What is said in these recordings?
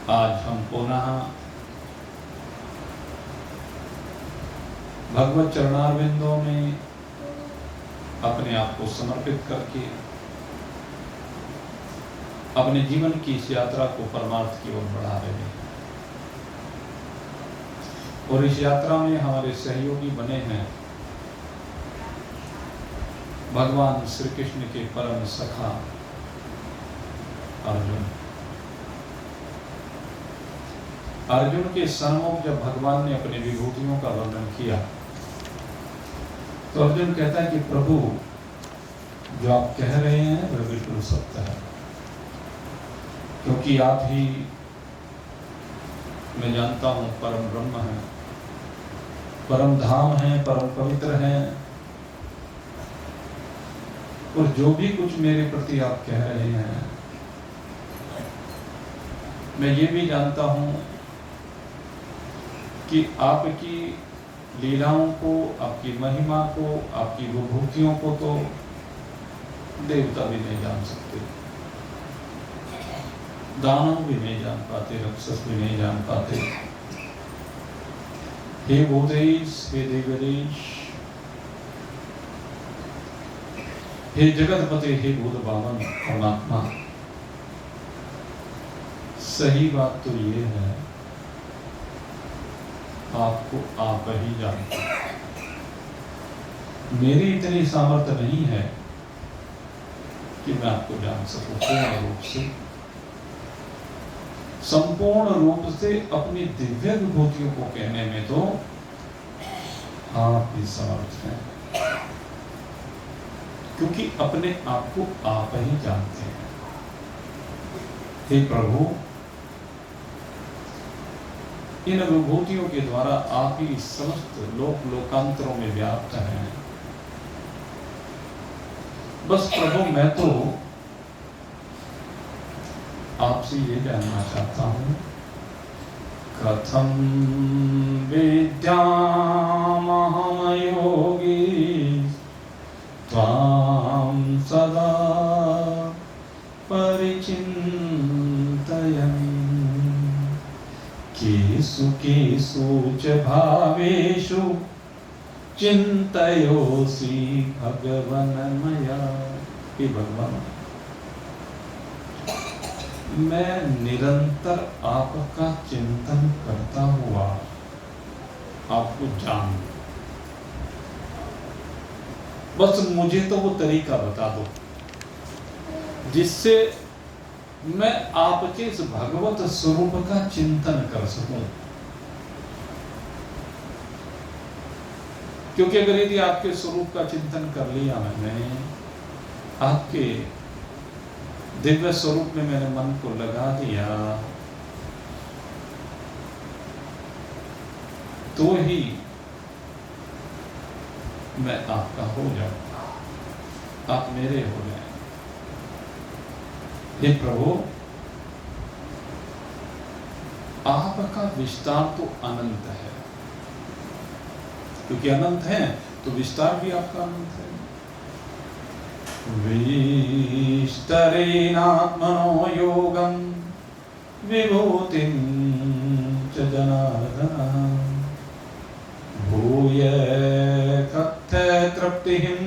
आज हम पुनः भगवत चरणारविंदों में अपने आप को समर्पित करके अपने जीवन की इस यात्रा को परमार्थ की ओर बढ़ा रहे हैं। और इस यात्रा में हमारे सहयोगी बने हैं भगवान श्री कृष्ण के परम सखा अर्जुन। अर्जुन के सन्मुख जब भगवान ने अपनी विभूतियों का वर्णन किया तो अर्जुन कहता है कि प्रभु, जो आप कह रहे हैं वह बिल्कुल सत्य है, क्योंकि आप ही, मैं जानता हूं, परम ब्रह्म है, परम धाम है, परम पवित्र है। और जो भी कुछ मेरे प्रति आप कह रहे हैं, मैं ये भी जानता हूं कि आपकी लीलाओं को, आपकी महिमा को, आपकी विभूतियों को तो देवता भी नहीं जान सकते, दानव भी नहीं जान पाते, राक्षस भी नहीं जान पाते। हे भूतेश, हे देवदेश, हे जगतपते, हे भूत भावन परमात्मा, सही बात तो ये है, आपको आप ही जानते हैं। मेरी इतनी सामर्थ्य नहीं है कि मैं आपको जान सकूं पूर्ण रूप से, संपूर्ण रूप से। अपनी दिव्य विभूतियों को कहने में तो आप ही समर्थ हैं, क्योंकि अपने आप को आप ही जानते हैं। हे प्रभु, इन विभूतियों के द्वारा आप ही समस्त लोक लोकांतरों में व्याप्त हैं। बस प्रभु, मैं तो आपसे ये जानना चाहता हूं, कथम विद्यामहम योगी त्वां सदा परिचिन्तयन् केषु केषु च भावेषु चिन्तयोऽसि भगवन् मया। हे भगवान, मैं निरंतर आपका चिंतन करता हुआ आपको जान, बस मुझे तो वो तरीका बता दो जिससे मैं आपके इस भगवत स्वरूप का चिंतन कर सकूं। क्योंकि अगर यदि आपके स्वरूप का चिंतन कर लिया मैंने, आपके दिव्य स्वरूप में मैंने मन को लगा दिया, तो ही मैं आपका हो जाऊंगा, आप मेरे हो जाए। हे प्रभु, आपका विस्तार तो अनंत है, क्योंकि अनंत है तो विस्तार भी आपका अनंत है। विस्तरेणात्मनो योगं विभूतिं च जनार्दन भूय कथ्य तृप्तिं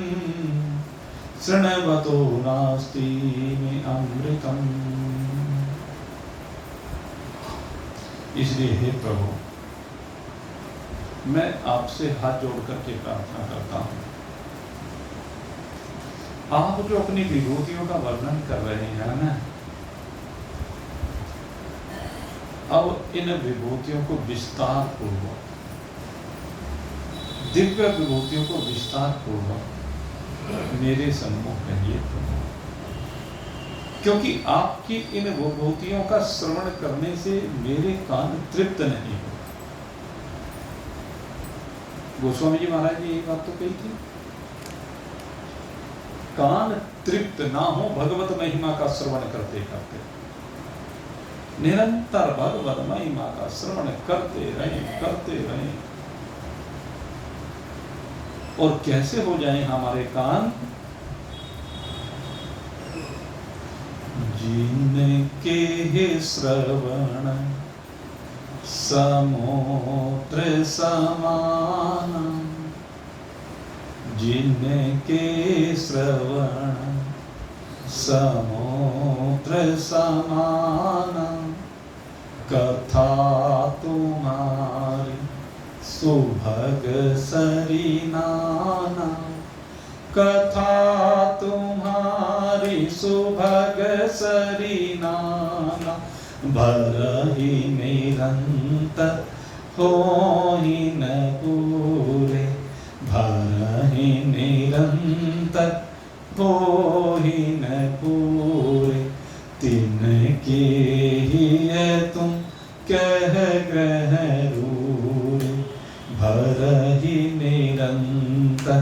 शृण्वतो नास्ति मे अमृतम्। इसलिए हे प्रभु, मैं आपसे हाथ जोड़ करके प्रार्थना करता हूं, आप जो अपनी विभूतियों का वर्णन कर रहे हैं ना, अब इन विभूतियों को विस्तार पूर्वक, दिव्य विभूतियों को विस्तार पूर्वक मेरे सम्मुख कहिए प्रभु, क्योंकि आपकी इन विभूतियों का श्रवण करने से मेरे कान तृप्त नहीं हो। गोस्वामी जी महाराज ने एक बात तो कही थी, कान तृप्त ना हो भगवत महिमा का श्रवण करते करते, निरंतर भगवत महिमा का श्रवण करते रहें। और कैसे हो जाएं हमारे कान? जिनके श्रवण समुद्र समान, जिनके श्रवण समुद्र समान, कथा तुम्हारी सुभग सरिनाना, कथा तुम्हारी सुभग सरिनाना, भरहि निरंतर होहि न पूरे, भरहि निरंतर होहि न पूरे, तिनके ही तुम कह ग्रह रूरे, भरहि निरंतर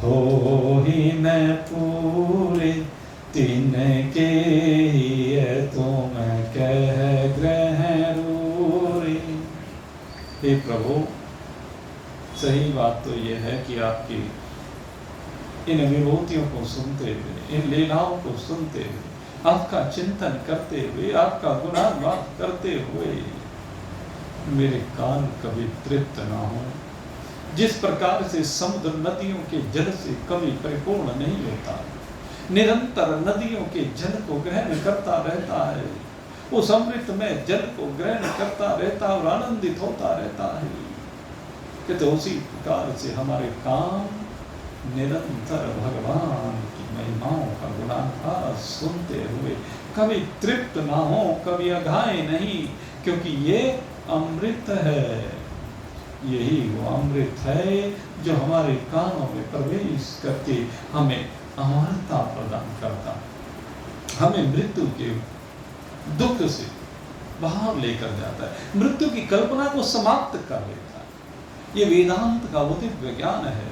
होहि न पूरे, तिनके ही तुम कह ग्रह रूरे। हे प्रभु, सही बात तो यह है कि आपकी इन विभूतियों को सुनते हुए, इन लीलाओं को सुनते हुए, आपका चिंतन करते हुए, आपका गुणागान करते हुए मेरे कान कभी तृप्त ना हो। जिस प्रकार से समुद्र नदियों के जल से कभी परिपूर्ण नहीं होता, निरंतर नदियों के जल को ग्रहण करता रहता है, उस अमृत में जल को ग्रहण करता रहता और आनंदित होता रहता है, कहते उसी प्रकार से हमारे कान निरंतर भगवान की महिमाओं का गुणागान सुनते हुए कभी तृप्त ना हो, कभी अघाए नहीं, क्योंकि ये अमृत है। यही वो अमृत है जो हमारे कानों में प्रवेश करके हमें अमरता प्रदान करता, हमें मृत्यु के दुख से बाहर लेकर जाता है, मृत्यु की कल्पना को समाप्त कर देता है। ये वेदांत का वो दिव्य ज्ञान है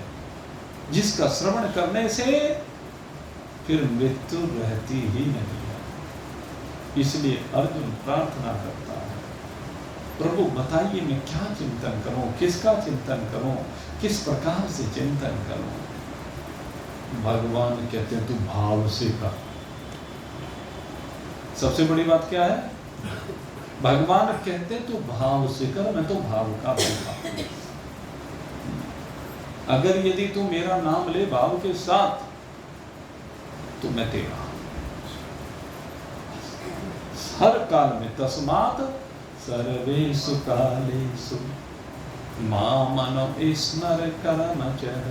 जिसका श्रवण करने से फिर मृत्यु रहती ही नहीं है। इसलिए अर्जुन प्रार्थना करता है, प्रभु बताइए मैं क्या चिंतन करूं, किसका चिंतन करूं, किस प्रकार से चिंतन करूं। भगवान कहते हैं तू भाव से कर। सबसे बड़ी बात क्या है? भगवान कहते हैं तू भाव से कर, मैं तो भाव का भूखा। अगर यदि तू मेरा नाम ले भाव के साथ तो मैं तेरा हर काल में। तस्मात् सर्वेषु कालेषु मामनो स्मर कर्मचर,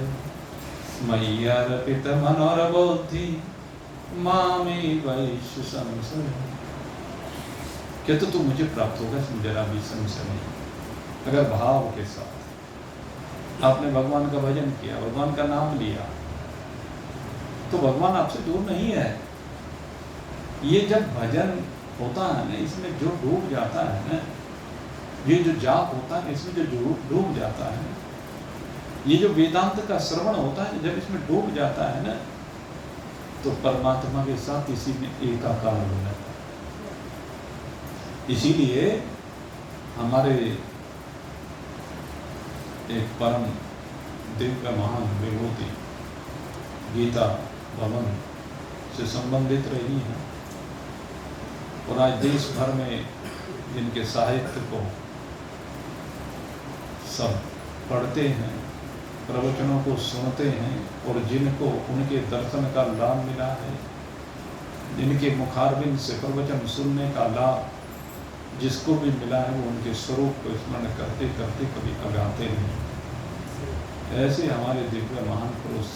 मयि अर्पित मनोरबुद्धि मामे वैश्य संशय। क्या तो तू मुझे प्राप्त होगा, इसमें जरा भी संशय नहीं। अगर भाव के साथ आपने भगवान का भजन किया, भगवान का नाम लिया, तो भगवान आपसे दूर नहीं है। ये जब भजन होता है ना, इसमें जो डूब जाता है ना, ये जो जाप होता है इसमें जो डूब जाता है, ये जो वेदांत का श्रवण होता है जब इसमें डूब जाता है ना, तो परमात्मा के साथ इसी में एकाकार हो जाता है। इसीलिए हमारे एक परम दिव्य महान विभूति गीता भवन से संबंधित रही है, और आज देश भर में जिनके साहित्य को सब पढ़ते हैं, प्रवचनों को सुनते हैं, और जिनको उनके दर्शन का लाभ मिला है, जिनके मुखारबिंद से प्रवचन सुनने का लाभ जिसको भी मिला है, वो उनके स्वरूप को स्मरण करते करते कभी अगाते नहीं। ऐसे हमारे दिव्य महान पुरुष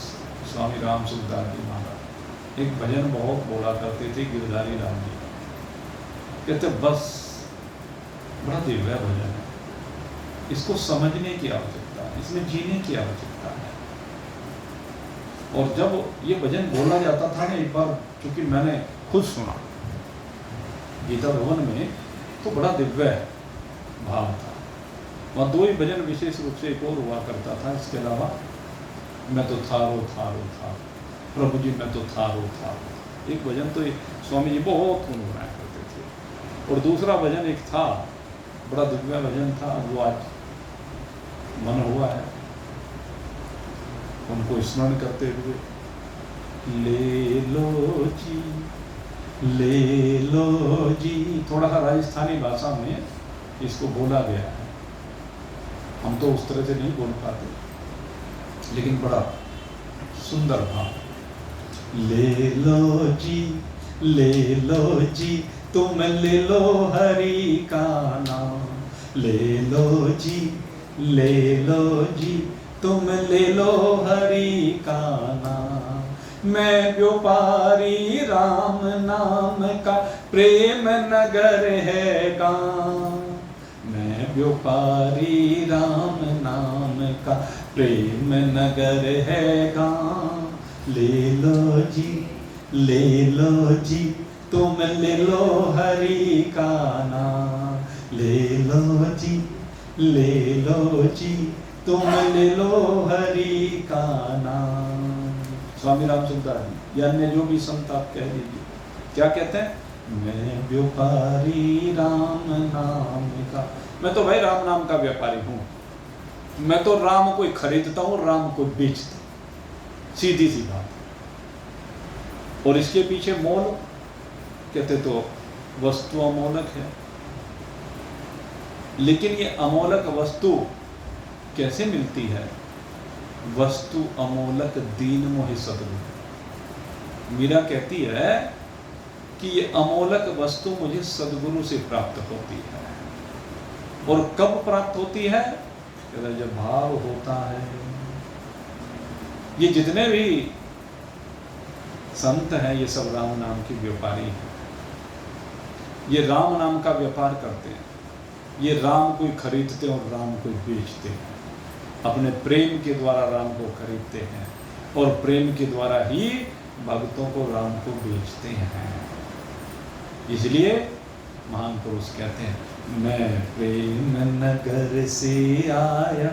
स्वामी राम सुखदास जी महाराज एक भजन बहुत बोला करते थे, गिरधारी राम जी। कहते बस बड़ा दिव्य भजन है, इसको समझने की आवश्यकता है, इसमें जीने की आवश्यकता है। और जब ये भजन बोला जाता था ना, एक बार चूंकि मैंने खुद सुना गीता भवन में, तो बड़ा दिव्य भाव था। वहाँ दो ही भजन विशेष रूप से एक और हुआ करता था, इसके अलावा मैं तो थारो थारो था, प्रभु जी मैं तो थारो थारो। एक भजन तो स्वामी जी बहुत गुनगुनाया करते थे, और दूसरा भजन एक था, बड़ा दिव्य भजन था, वो आज मन हुआ है उनको स्मरण करते हुए। ले लो जी ले लो जी। थोड़ा सा राजस्थानी भाषा में इसको बोला गया है, हम तो उस तरह से नहीं बोल पाते, लेकिन बड़ा सुंदर भाव। ले लो जी, ले लो जी, तुम ले लो हरि का नाम। ले लो जी, ले लो जी, तुम ले लो हरि का नाम। मैं व्यापारी राम नाम का, प्रेम नगर है गाँव। मैं व्यापारी राम नाम का, प्रेम नगर है गाँव। ले लो जी, ले लो जी, तुम ले लो हरि का नाम। ले लो जी, ले लो जी, तुम ले लो हरि का नाम। स्वामी रामचंद्र या अन्य जो भी संत आप कह दीजिए, क्या कहते हैं? मैं व्यापारी राम नाम का। मैं तो भाई राम नाम का व्यापारी हूं। मैं तो राम को खरीदता हूं, राम को बेचता हूं, सीधी सी बात। और इसके पीछे मोल कहते तो वस्तु अमोलक है, लेकिन ये अमोलक वस्तु कैसे मिलती है? वस्तु अमोलक दीन मोहि सद्गुरु। मीरा कहती है कि ये अमोलक वस्तु मुझे सद्गुरु से प्राप्त होती है। और कब प्राप्त होती है? जब भाव होता है। ये जितने भी संत हैं, ये सब राम नाम के व्यापारी हैं। ये राम नाम का व्यापार करते हैं। ये राम को खरीदते हैं और राम को बेचते हैं। अपने प्रेम के द्वारा राम को खरीदते हैं और प्रेम के द्वारा ही भक्तों को राम को बेचते हैं। इसलिए महान पुरुष कहते हैं, मैं प्रेम नगर से आया,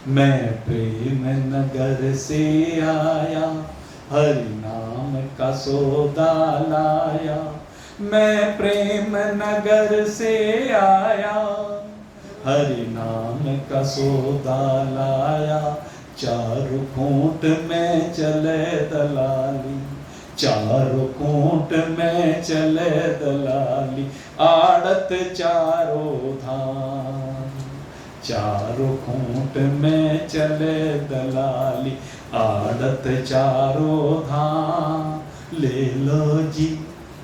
मैं प्रेम नगर से आया, हरि नाम का सौदा लाया। मैं प्रेम नगर से आया, हरि नाम का सौदा लाया। चारों कोट में चले दलाली, चारों कोट में चले दलाली, आड़त चारों धाम। चारों कोट में चले दलाली, आड़त चारों धाम। ले लो जी,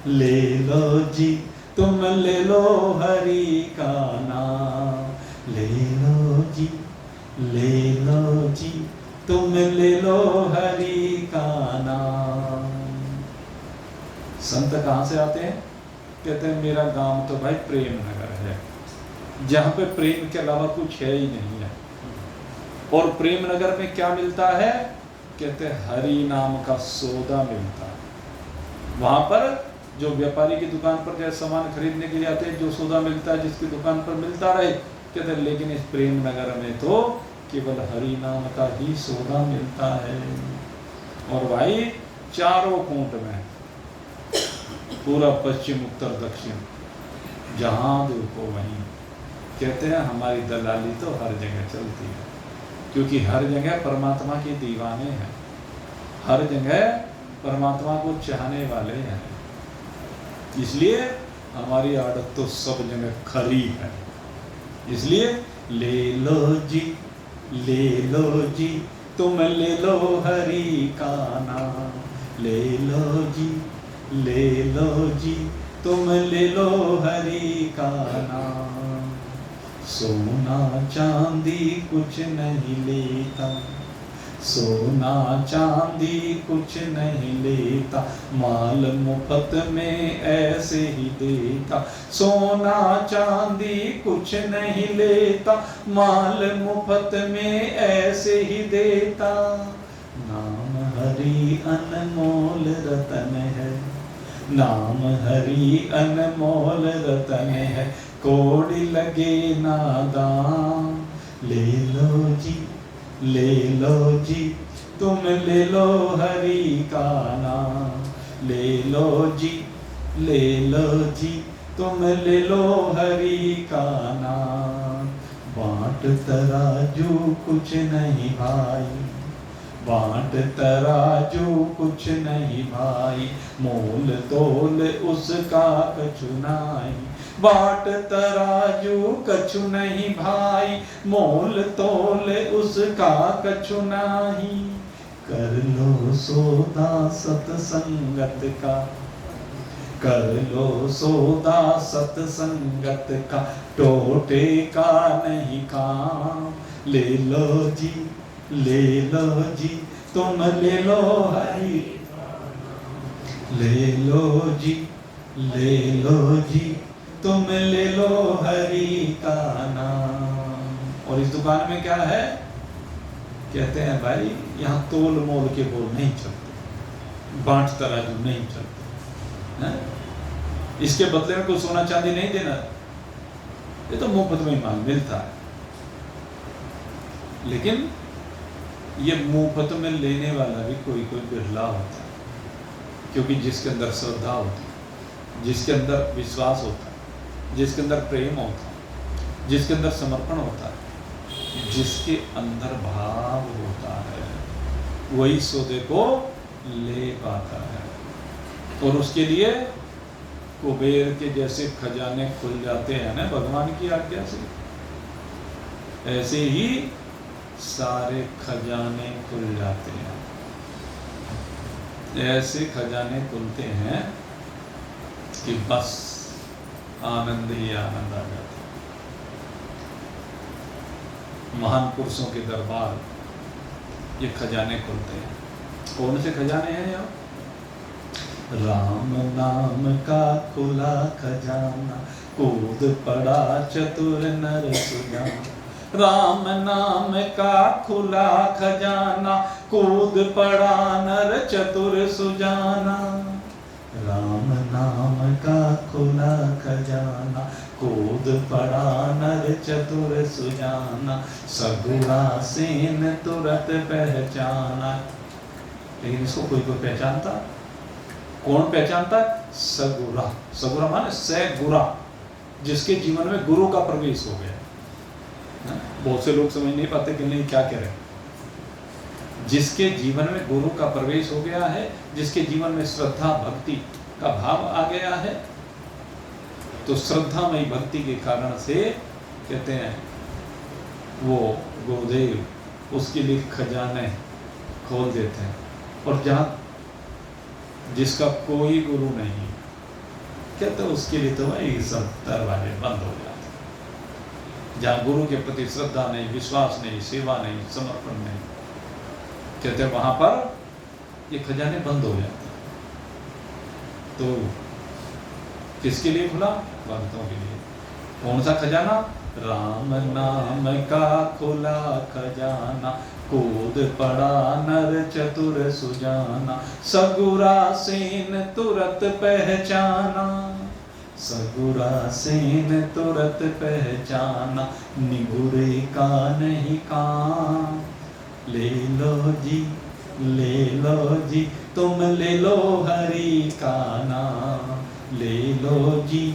ले लो जी, तुम ले लो हरि का नाम। ले लो जी, ले लो जी, तुम ले लो हरि का नाम। संत कहाँ से आते हैं? कहते हैं मेरा गांव तो भाई प्रेम नगर है, जहाँ पे प्रेम के अलावा कुछ है ही नहीं है। और प्रेम नगर में क्या मिलता है? कहते हैं हरि नाम का सौदा मिलता है। वहां पर जो व्यापारी की दुकान पर जैसे सामान खरीदने के लिए आते हैं, जो सौदा मिलता है जिसकी दुकान पर मिलता रहे, कहते हैं लेकिन इस प्रेम नगर में तो केवल हरि नाम का ही सौदा मिलता है। और भाई चारों कोट में, पूरा पश्चिम उत्तर दक्षिण, जहां देखो वहीं, कहते हैं हमारी दलाली तो हर जगह चलती है, क्योंकि हर जगह परमात्मा के दीवाने हैं, हर जगह परमात्मा को चाहने वाले हैं। इसलिए हमारी आदत तो सब जगह खरी है। इसलिए ले लो जी, ले लो जी, तुम ले लो हरि का नाम। ले लो जी, ले लो जी, तुम ले लो हरि का नाम। सोना चांदी कुछ नहीं लेता, सोना चांदी कुछ नहीं लेता, माल मुफ्त में ऐसे ही देता। सोना चांदी कुछ नहीं लेता, माल मुफ्त में ऐसे ही देता। नाम हरि अनमोल रतन है, नाम हरि अनमोल रतन है, कोड़ी लगे नादान। ले लो जी, ले लो जी, तुम ले लो हरि का नाम। ले लो जी, ले लो जी, तुम ले लो हरि का नाम। बांट तराजू कुछ नहीं भाई, बांट तराजू कुछ नहीं भाई, मोल तोल उसका कछु नाई। बाट तराजू कछु नहीं भाई, मोल तोल उसका कछु नाही। कर लो सौदा सतसंगत का, कर लो सौदा सतसंगत का, टोटे का नहीं काम। ले लो जी, ले लो जी, तुम ले लो हरि, ले लो जी, ले लो जी, तुम ले लो हरि का नाम। और इस दुकान में क्या है, कहते हैं भाई यहाँ तोल मोल के बोल नहीं चलते, बांट तराजू नहीं चलते है? इसके बदले में कोई सोना चांदी नहीं देना, ये तो मुफ्त में माल मिलता है। लेकिन ये मुफ्त में लेने वाला भी कोई कोई बिरला होता है, क्योंकि जिसके अंदर श्रद्धा होती है, जिसके अंदर विश्वास होता है, जिसके अंदर प्रेम होता है, जिसके अंदर समर्पण होता है, जिसके अंदर भाव होता है, वही सौदे को ले पाता है। और उसके लिए कुबेर के जैसे खजाने खुल जाते हैं ना भगवान की आज्ञा से, ऐसे ही सारे खजाने खुल जाते हैं। ऐसे खजाने खुलते हैं कि बस आनंद ही आनंद आ जाता है। महान पुरुषों के दरबार ये खजाने खुलते हैं। कौन से खजाने हैं यहाँ? राम नाम का खुला खजाना, कूद पड़ा चतुर नर सुजाना। राम नाम का खुला खजाना, कूद पड़ा नर चतुर सुजाना। राम नाम का खुला खजाना, कूद पड़ा नर चतुर सुजाना। सगुरा सेन तुरत पहचाना। लेकिन इसको कोई कोई पहचानता, कौन पहचानता? सगुरा। सगुरा माने सगुरा, जिसके जीवन में गुरु का प्रवेश हो गया। बहुत से लोग समझ नहीं पाते कि नहीं क्या कह रहे हैं। जिसके जीवन में गुरु का प्रवेश हो गया है, जिसके जीवन में श्रद्धा भक्ति का भाव आ गया है, तो श्रद्धामयी भक्ति के कारण से कहते हैं वो गुरुदेव उसके लिए खजाने खोल देते हैं। और जहाँ जिसका कोई गुरु नहीं, कहते उसके लिए तो भाई सब दरवाजे बंद हो जाते। जहाँ गुरु के प्रति श्रद्धा नहीं, विश्वास नहीं, सेवा नहीं, समर्पण नहीं, कहते वहां पर ये खजाने बंद हो जाते। तो किसके लिए खुला? भक्तों के लिए। कौन सा खजाना? राम नाम का खुला खजाना, कूद पड़ा नर चतुर सुजाना। सगुरा सेन तुरत पहचाना, सगुरा सेन तुरत पहचाना। निगुरे का नहीं काम। ले लो जी, ले लो जी, तुम ले लो हरि का नाम। ले लो जी,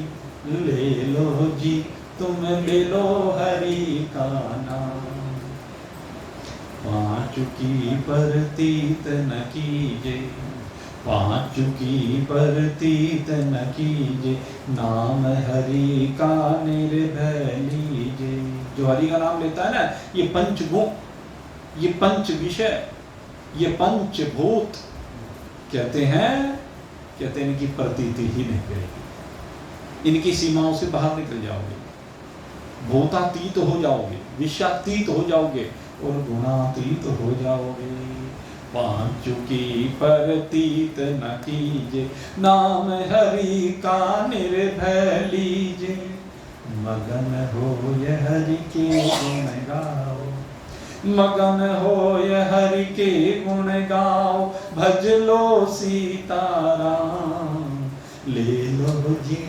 ले लो जी, तुम ले लो हरि का नाम। पांचू की परतीत न कीजे, पांचू की परतीत न कीजे। नाम हरि का निर्भय लीजे। जो हरि का नाम लेता है ना, ये पंचगुण, ये पंच विषय, ये पंचभूत कहते हैं इनकी प्रतीति ही नहीं करेगी। इनकी सीमाओं से बाहर निकल जाओगे, भूतातीत हो जाओगे, विषयातीत हो जाओगे और गुणातीत हो जाओगे। पांचू की परतीत न कीजे, नाम हरि का निर्भय लीजे। मगन हो यह हरि के गुण गाओ, मगन हो यह हरि के गुण गाओ। भज लो सीताराम। ले लो जी,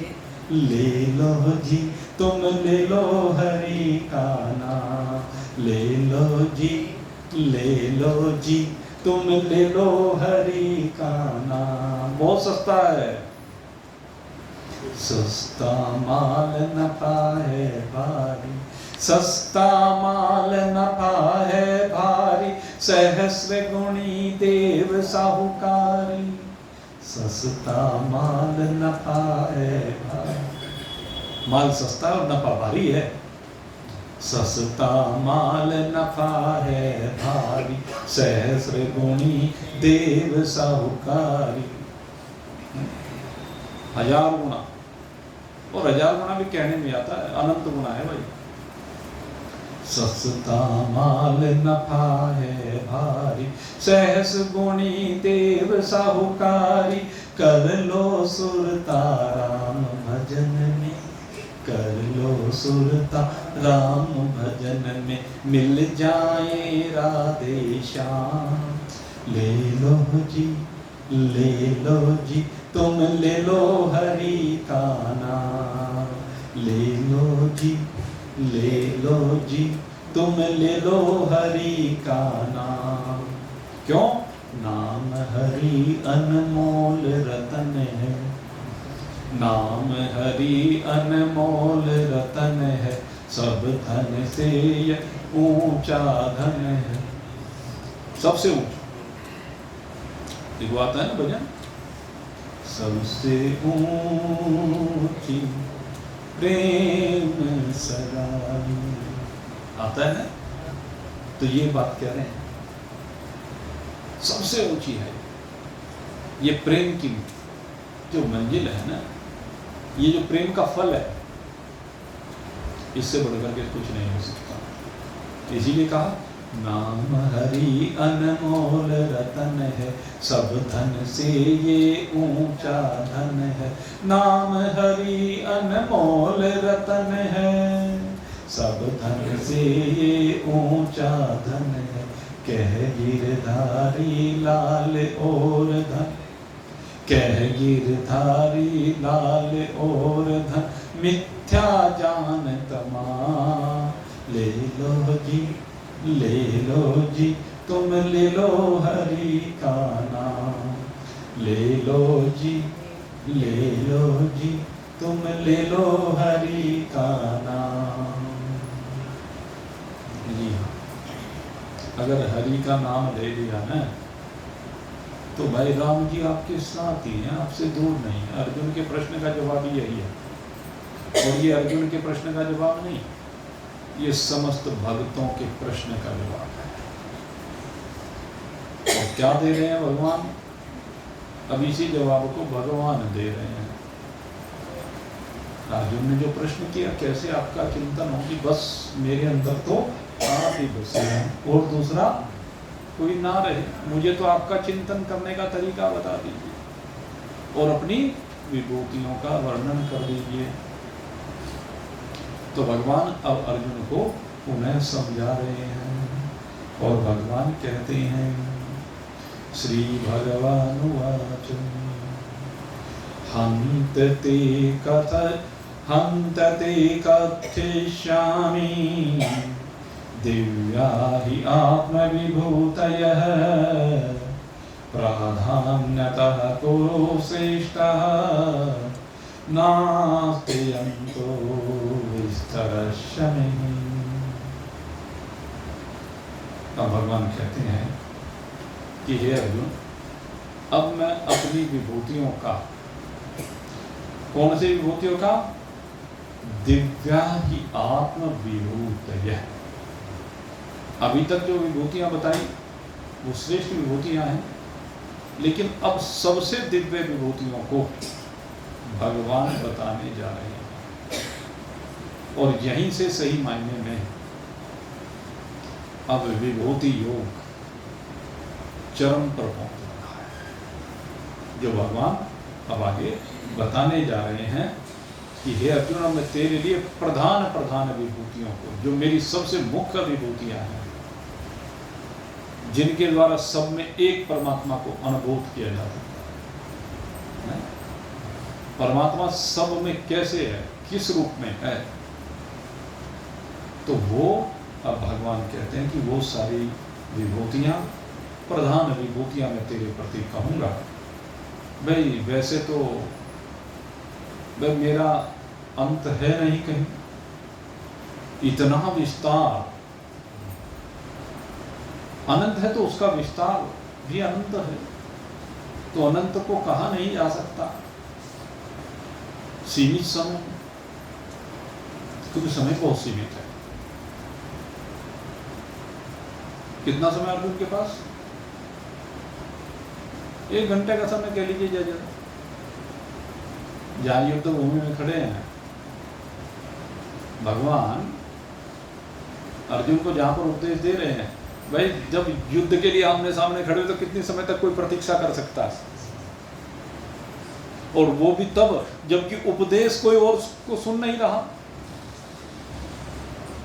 ले लो जी, तुम ले लो हरि का नाम। ले लो जी, ले लो जी, तुम ले लो हरि का नाम। बहुत सस्ता है। सस्ता माल नफा है भारी, सस्ता माल नफा है भारी। सहस्र गुणी देव साहूकारी, सस्ता माल नफा है भारी। माल सस्ता और नफा भारी है। सस्ता माल नफा है भारी, सहस्र गुणी देव साहूकारी। 1000 गुना, और 1000 गुना भी कहने में आता है, अनंत गुना है भाई। सस्ता माल नफा है भारी, सहस गुणी देव साहूकारी। कर लो सुरता राम भजन में, कर लो सुरता राम भजन में, मिल जाए राधे श्याम। ले लो जी, ले लो जी, तुम ले लो हरि का नाम। ले लो जी, ले लो जी, तुम ले लो हरि का नाम। क्यों? नाम हरि अनमोल रतन है, नाम हरि अनमोल रतन है। सब धन से यह ऊंचा धन है, सबसे ऊंचा। देखो आता है ना भजन, सबसे ऊंची प्रेम सगाई, आता है ना। तो ये बात कह रहे हैं, सबसे ऊंची है ये प्रेम की जो मंजिल है ना, ये जो प्रेम का फल है, इससे बढ़कर के कुछ नहीं हो सकता। इसीलिए कहा नाम हरि अनमोल रतन है, सब धन से ये ऊंचा धन है। नाम हरि अनमोल रतन है, सब धन से ये ऊंचा धन है। कह गिरधारी लाल और धन, कह गिरधारी लाल और धन, मिथ्या जान तमाम। ले लो जी, ले लो जी, तुम ले लो हरि का नाम। ले लो जी, ले लो जी, तुम ले लो हरि का नाम। जी हाँ, अगर हरि का नाम ले लिया ना, तो भाई राम जी आपके साथ ही हैं, आपसे दूर नहीं है। अर्जुन के प्रश्न का जवाब ही यही है, और ये अर्जुन के प्रश्न का जवाब नहीं, ये समस्त भक्तों के प्रश्न का जवाब है। और क्या दे रहे हैं भगवान? अब इसी जवाब को भगवान दे रहे हैं। अर्जुन ने जो प्रश्न किया, कैसे आपका चिंतन हो कि बस मेरे अंदर तो आप ही बसे हैं और दूसरा कोई ना रहे, मुझे तो आपका चिंतन करने का तरीका बता दीजिए और अपनी विभूतियों का वर्णन कर दीजिए। तो भगवान अब अर्जुन को उन्हें समझा रहे हैं, और भगवान कहते हैं, श्री भगवान वाच हंतते कथयिष्यामि दिव्या हि आत्मविभूतयः प्राधान्यतः कुरु श्रेष्ठः नास्ति अंतो विस्तरस्य मे। अब भगवान कहते हैं कि हे अर्जुन, अब मैं अपनी विभूतियों का, कौन सी विभूतियों का? दिव्या ही आत्म विभूतयः। अभी तक जो विभूतियां बताई वो श्रेष्ठ विभूतियां हैं, लेकिन अब सबसे दिव्य विभूतियों को भगवान बताने जा रहे हैं, और यहीं से सही मायने में अब विभूति योग चरम पर पहुंच रहा है, जो भगवान अब आगे बताने जा रहे हैं कि हे अर्जुन, मैं तेरे लिए प्रधान प्रधान विभूतियों को, जो मेरी सबसे मुख्य विभूतियां हैं, जिनके द्वारा सब में एक परमात्मा को अनुभूत किया जा सकता है। परमात्मा सब में कैसे है, किस रूप में है, तो वो अब भगवान कहते हैं कि वो सारी विभूतियां, प्रधान विभूतियां मैं तेरे प्रति कहूंगा। भाई वैसे तो भाई मेरा अंत है नहीं कहीं, इतना विस्तार अनंत है तो उसका विस्तार भी अनंत है, तो अनंत को कहा नहीं जा सकता सीमित समय, क्योंकि समय बहुत सीमित है। कितना समय अर्जुन के पास? 1 घंटे का समय कह लीजिए जज, जहां युद्ध भूमि में खड़े हैं भगवान अर्जुन को, जहां पर उपदेश दे रहे हैं, भाई जब युद्ध के लिए आमने सामने खड़े हो तो कितने समय तक कोई प्रतीक्षा कर सकता है? और वो भी तब जबकि उपदेश कोई और को सुन नहीं रहा।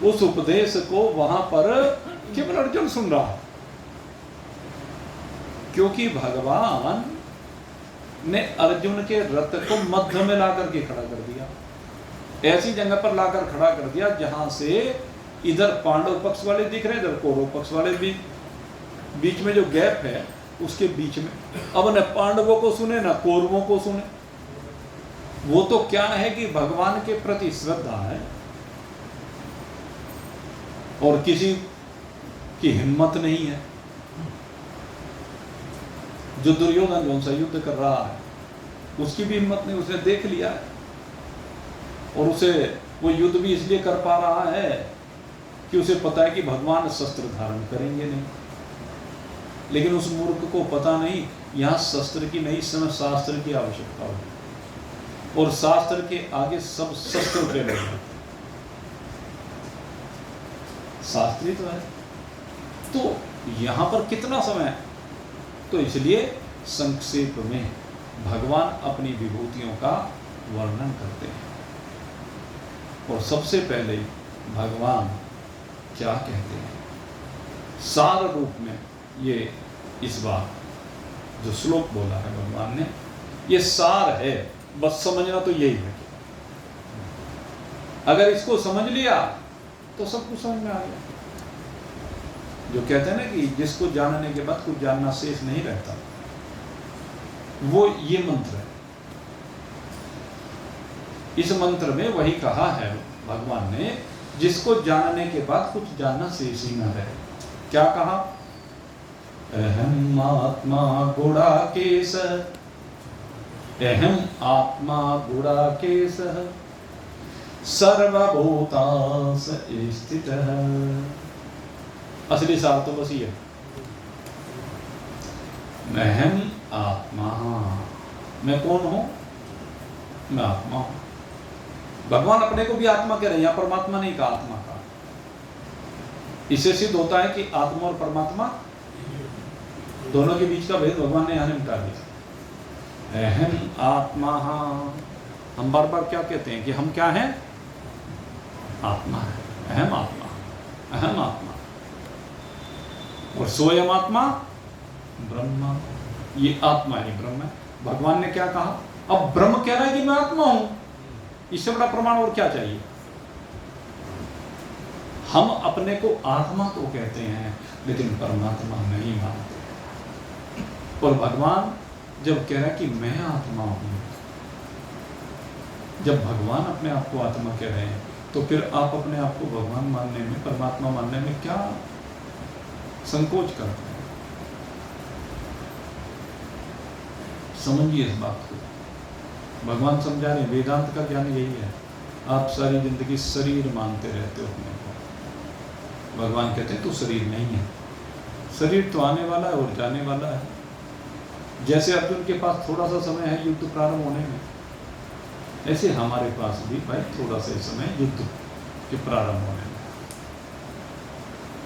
उस उपदेश को वहां पर केवल अर्जुन सुन रहा, क्योंकि भगवान ने अर्जुन के रथ को मध्य में लाकर के खड़ा कर दिया, ऐसी जगह पर लाकर खड़ा कर दिया जहां से इधर पांडव पक्ष वाले दिख रहे, इधर कौरव पक्ष वाले भी, बीच में जो गैप है उसके बीच में। अब न पांडवों को सुने न कौरवों को सुने। वो तो क्या है कि भगवान के प्रति श्रद्धा है और किसी की हिम्मत नहीं है। जो दुर्योधन जो उनसे युद्ध कर रहा है उसकी भी हिम्मत नहीं, उसने देख लिया है और उसे वो युद्ध भी इसलिए कर पा रहा है कि उसे पता है कि भगवान शस्त्र धारण करेंगे नहीं। लेकिन उस मूर्ख को पता नहीं यहाँ शस्त्र की नहीं, समय शास्त्र की आवश्यकता होगी और शास्त्र के आगे सब शस्त्र पे लगे। शास्त्री तो है, तो यहाँ पर कितना समय? तो इसलिए संक्षेप में भगवान अपनी विभूतियों का वर्णन करते हैं और सबसे पहले भगवान क्या कहते हैं सार रूप में। ये इस बार जो श्लोक बोला है भगवान ने, ये सार है, बस समझना तो यही है। अगर इसको समझ लिया तो सब कुछ समझ में आ गया। जो कहते हैं ना कि जिसको जानने के बाद कुछ जानना शेष नहीं रहता, वो ये मंत्र है। इस मंत्र में वही कहा है भगवान ने, जिसको जानने के बाद कुछ जानना शेष ही न रहे। क्या कहा? अहम आत्मा गुणाकेश, अहम आत्मा गुणाकेश सर्वभूतांश स्थितः। असली सार तो बस ये, अहम आत्मा, मैं कौन हूं? मैं आत्मा हूं। भगवान अपने को भी आत्मा कह रहे हैं, यहां परमात्मा नहीं कहा, आत्मा का। इससे सिद्ध होता है कि आत्मा और परमात्मा दोनों के बीच का भेद भगवान ने यहां मिटा दिया। अहम आत्मा, हम बार बार क्या कहते हैं कि हम क्या हैं? आत्मा है। अहम आत्मा, अहम आत्मा, और स्वयं आत्मा ब्रह्मा। ये आत्मा ही ब्रह्म है। भगवान ने क्या कहा? अब ब्रह्म कह रहा है कि मैं आत्मा हूं, इससे बड़ा प्रमाण और क्या चाहिए? हम अपने को आत्मा तो कहते हैं लेकिन परमात्मा नहीं मानते। और भगवान जब कह रहा है कि मैं आत्मा हूं, जब भगवान अपने आप को आत्मा कह रहे हैं, तो फिर आप अपने आप को भगवान मानने में, परमात्मा मानने में क्या संकोच करते हैं? समझिए इस बात को। भगवान समझा रहे, वेदांत का ज्ञान यही है। आप सारी जिंदगी शरीर मानते रहते हो अपने को। भगवान कहते हैं तू शरीर नहीं है, शरीर तो आने वाला है और जाने वाला है। जैसे अर्जुन के पास थोड़ा सा समय है युद्ध प्रारंभ होने में, ऐसे हमारे पास भी भाई थोड़ा सा समय युद्ध के प्रारंभ होने में।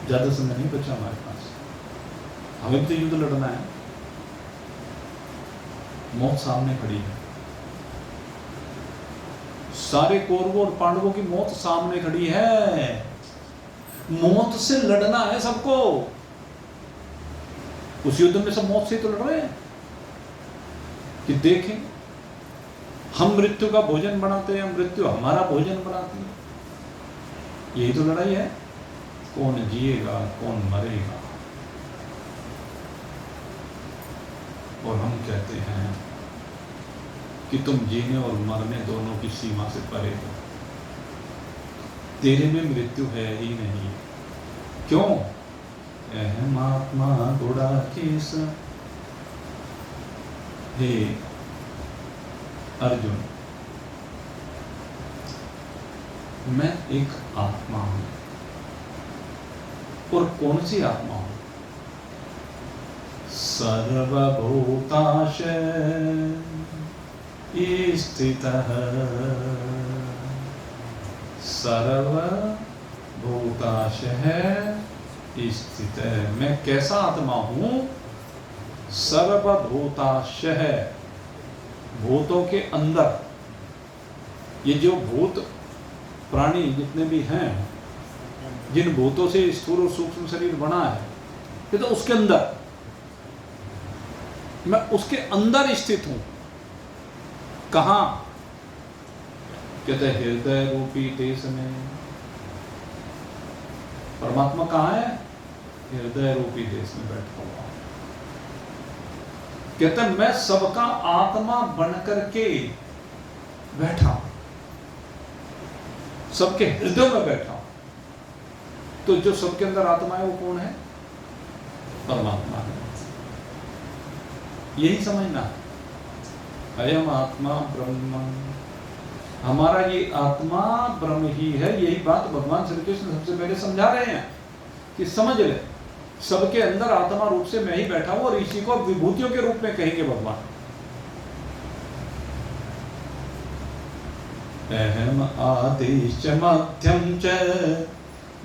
ज्यादा समय नहीं बचा हमारे पास, हमें तो युद्ध लड़ना है। मौत सामने खड़ी है, सारे कौरवों और पांडवों की मौत सामने खड़ी है। मौत से लड़ना है सबको। उस युद्ध में सब मौत से तो लड़ रहे हैं कि देखें, हम मृत्यु का भोजन बनाते हैं, मृत्यु हमारा भोजन बनाती है। यही तो लड़ाई है, कौन जिएगा कौन मरेगा। और हम कहते हैं कि तुम जीने और मरने दोनों की सीमा से परे हो, तेरे में मृत्यु है ही नहीं। क्यों? अहम आत्मा गुड़ाकेश। हे अर्जुन, मैं एक आत्मा हूं। और कौन सी आत्मा हूं? सर्वभूताश स्थितः। सर्वभूताश है स्थित है। मैं कैसा आत्मा हूं? सर्वभूताश है, भूतों के अंदर। ये जो भूत प्राणी जितने भी हैं, जिन भूतों से स्थूल और सूक्ष्म शरीर बना है, ये तो उसके अंदर, मैं उसके अंदर स्थित हूं। कहां? कहते हृदय रूपी देश में। परमात्मा कहां है? हृदय रूपी देश में बैठा हुआ। कहते मैं सबका आत्मा बनकर के बैठा हूं, सबके हृदय में बैठा हूं। तो जो सबके अंदर आत्मा है वो कौन है? परमात्मा है। यही समझना, अयम आत्मा ब्रह्म। हमारा ये आत्मा ब्रह्म ही है। यही बात भगवान श्री कृष्ण सबसे पहले समझा रहे हैं कि समझ ले, सबके अंदर आत्मा रूप से मैं ही बैठा हूं। और इसी को विभूतियों के रूप में कहेंगे भगवान। अहम आदिश्च मध्यम च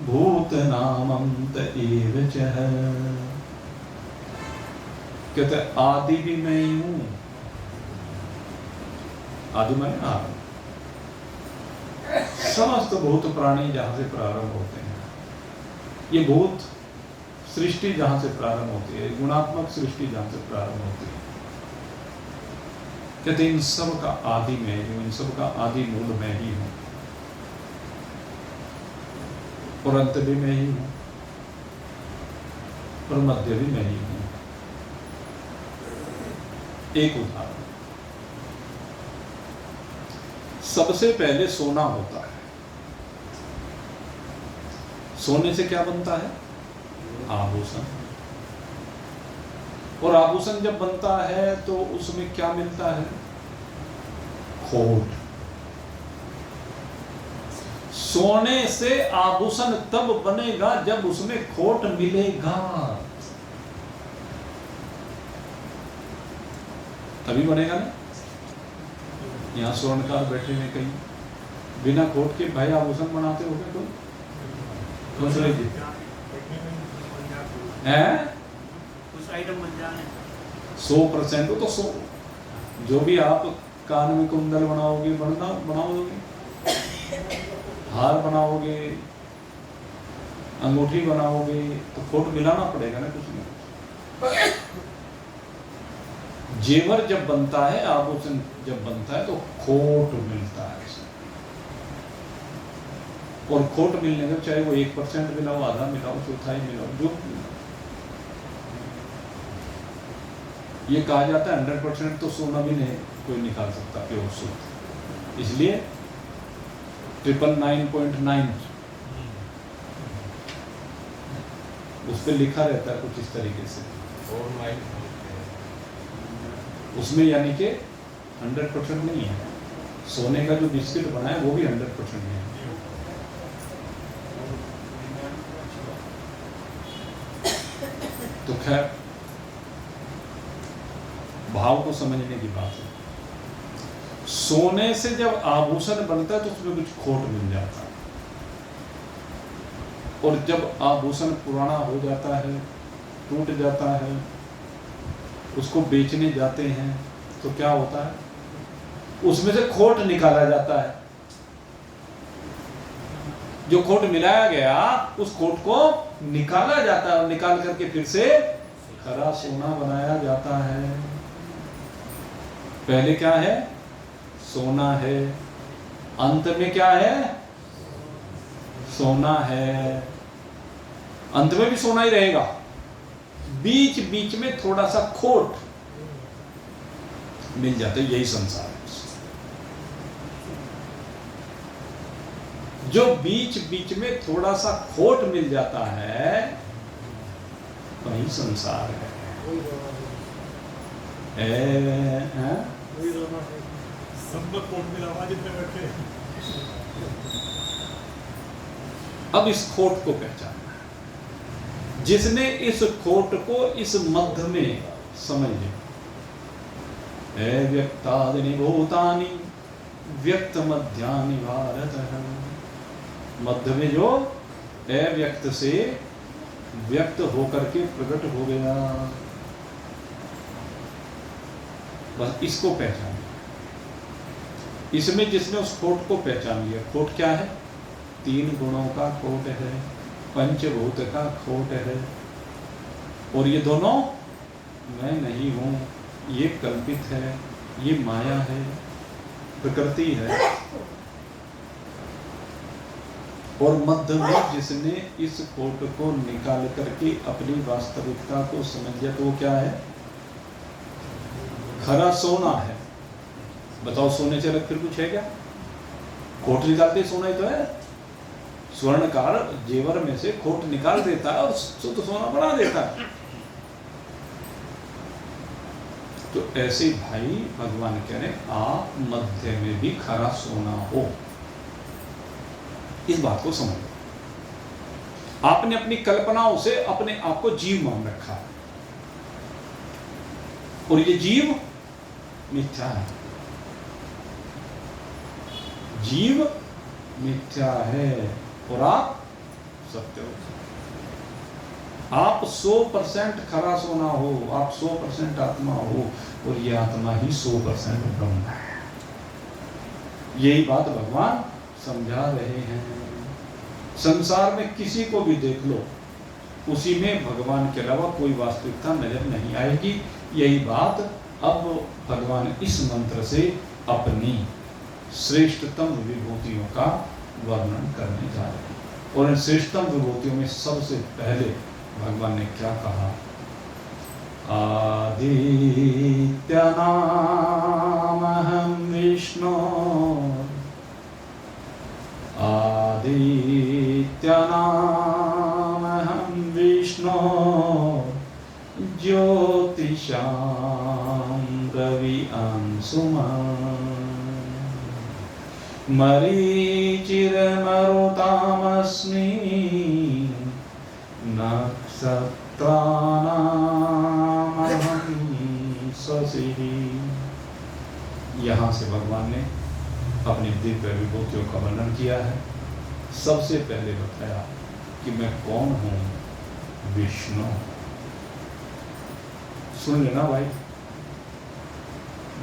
भूतनामंत एव च। कहते आदि भी मैं ही हूं। आदि माने आदि। समस्त भूत प्राणी जहां से प्रारंभ होते हैं, ये भूत सृष्टि जहां से प्रारंभ होती है, गुणात्मक सृष्टि जहां से प्रारंभ होती है, कहते इन सब का आदि मैं ही हूं। इन सब का आदि मूल मैं ही हूं। और अंत भी मैं ही हूं, और मध्य भी मैं ही हूं। एक उदाहरण, सबसे पहले सोना होता है। सोने से क्या बनता है? आभूषण। और आभूषण जब बनता है तो उसमें क्या मिलता है? खोट। सोने से आभूषण तब बनेगा जब उसमें खोट मिलेगा, तभी बनेगा ना। यहां स्वर्णकार बैठे हैं कहीं, बिना खोट के भाई आभूषण बनाते हो क्या कोई? दूसरे जी है कुछ आइटम बन जाए 100%। तो 100 जो भी आप कान में कुंडल बनाओगे, बनाओगे, हार बनाओगे, अंगूठी बनाओगे, तो खोट मिलाना पड़ेगा ना कुछ ना कुछ। जेवर जब बनता है, आभूषण जब बनता है तो खोट मिलता है इसमें। और खोट मिलने का चाहे वो 1% मिलाओ, आधा मिलाओ, चौथाई मिलाओ, जो ये कहा जाता है 100% तो सोना भी नहीं कोई निकाल सकता प्योर शुद्ध। इसलिए 999.9 उस पर लिखा रहता है कुछ इस तरीके से। उसमें यानी कि 100% नहीं है। सोने का जो बिस्किट बना है वो भी 100% नहीं है। तो खैर, भाव को समझने की बात है। सोने से जब आभूषण बनता है तो उसमें कुछ खोट मिल जाता है। और जब आभूषण पुराना हो जाता है, टूट जाता है, उसको बेचने जाते हैं तो क्या होता है? उसमें से खोट निकाला जाता है। जो खोट मिलाया गया उस खोट को निकाला जाता है और निकाल करके फिर से खरा सोना बनाया जाता है। पहले क्या है? सोना है। अंत में क्या है? सोना है। अंत में भी सोना ही रहेगा। बीच बीच में थोड़ा सा खोट मिल जाता है। यही संसार है। जो बीच बीच में थोड़ा सा खोट मिल जाता है वही संसार है। वही रोना है, हैं? वही रोना है। संपत कोट में आवाज इतने बैठे। अब इस खोट को पहचानना है। जिसने इस खोट को इस मध्य में समझ लिया, व्यक्तादि भूतानि व्यक्त मध्यानि भारत, मध्य में जो अव्यक्त से व्यक्त होकर के प्रकट हो गया, बस इसको पहचान। इसमें जिसने उस खोट को पहचान लिया, खोट क्या है? 3 गुणों का खोट है, पंचभूत का खोट है, और ये दोनों मैं नहीं हूं, ये कल्पित है, ये माया है, प्रकृति है। और मध्य में जिसने इस खोट को निकाल करके अपनी वास्तविकता को समझ लिया, तो वो क्या है? खरा सोना है। बताओ, सोने से अलग फिर कुछ है क्या? खोट निकालते सोना ही तो है। स्वर्णकार जेवर में से खोट निकाल देता है और शुद्ध सोना बना देता है। तो ऐसे भाई भगवान कह रहे, आप मध्य में भी खरा सोना हो, इस बात को समझो। आपने अपनी कल्पनाओं से अपने आप को जीव मान रखा है, और ये जीव मिथ्या है। जीव मिथ्या है और आप सत्य हो। आप 100% खरा सोना हो, आप 100% आत्मा हो, और ये आत्मा ही 100% ब्रह्म है। यही बात भगवान समझा रहे हैं। संसार में किसी को भी देख लो, उसी में भगवान के अलावा कोई वास्तविकता नजर नहीं आएगी। यही बात अब भगवान इस मंत्र से अपनी श्रेष्ठतम विभूतियों का वर्णन करने जा रहे हैं। और इन श्रेष्ठतम विभूतियों में सबसे पहले भगवान ने क्या कहा? आदित्य नामहं विष्णु, आदित्य नामहं विष्णु, ज्योतिषां रवि अंशुमान्, मरीचिर्मरुतामस्मि, नक्षत्राणामहं शशिः। यहाँ से भगवान ने अपनी दिव्य विभूतियों का वर्णन किया है। सबसे पहले बताया कि मैं कौन हूँ? विष्णु। सुन लेना भाई,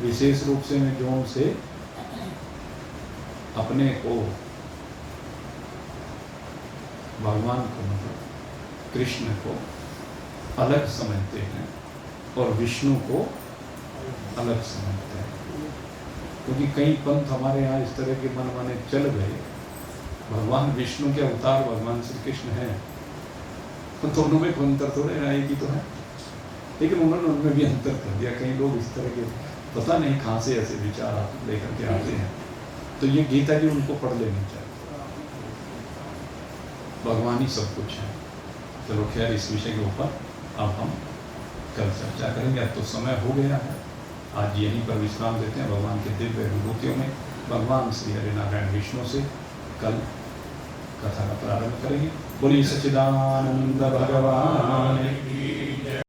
विशेष रूप से मैं जो से अपने को, भगवान को, मतलब कृष्ण को अलग समझते हैं और विष्णु को अलग समझते हैं। क्योंकि कई पंथ हमारे यहाँ इस तरह के मन माने चल गए। भगवान विष्णु के अवतार भगवान श्री कृष्ण हैं, तो दोनों में कोई अंतर थोड़े ना, एक ही तो है, लेकिन उन्होंने उनमें भी अंतर कर दिया। कई लोग इस तरह के पता नहीं कहाँ से ऐसे विचार लेकर के आते हैं। तो ये गीता जी उनको पढ़ लेनी चाहिए। भगवान ही सब कुछ है। चलो खैर, इस विषय के ऊपर अब हम कल चर्चा करेंगे। अब तो समय हो गया है, आज यहीं पर विश्राम देते हैं। भगवान के दिव्य विभूतियों में भगवान श्री हरि नारायण विष्णु से कल कथा का प्रारंभ करेंगे। बोलिए सच्चिदानंद भगवान।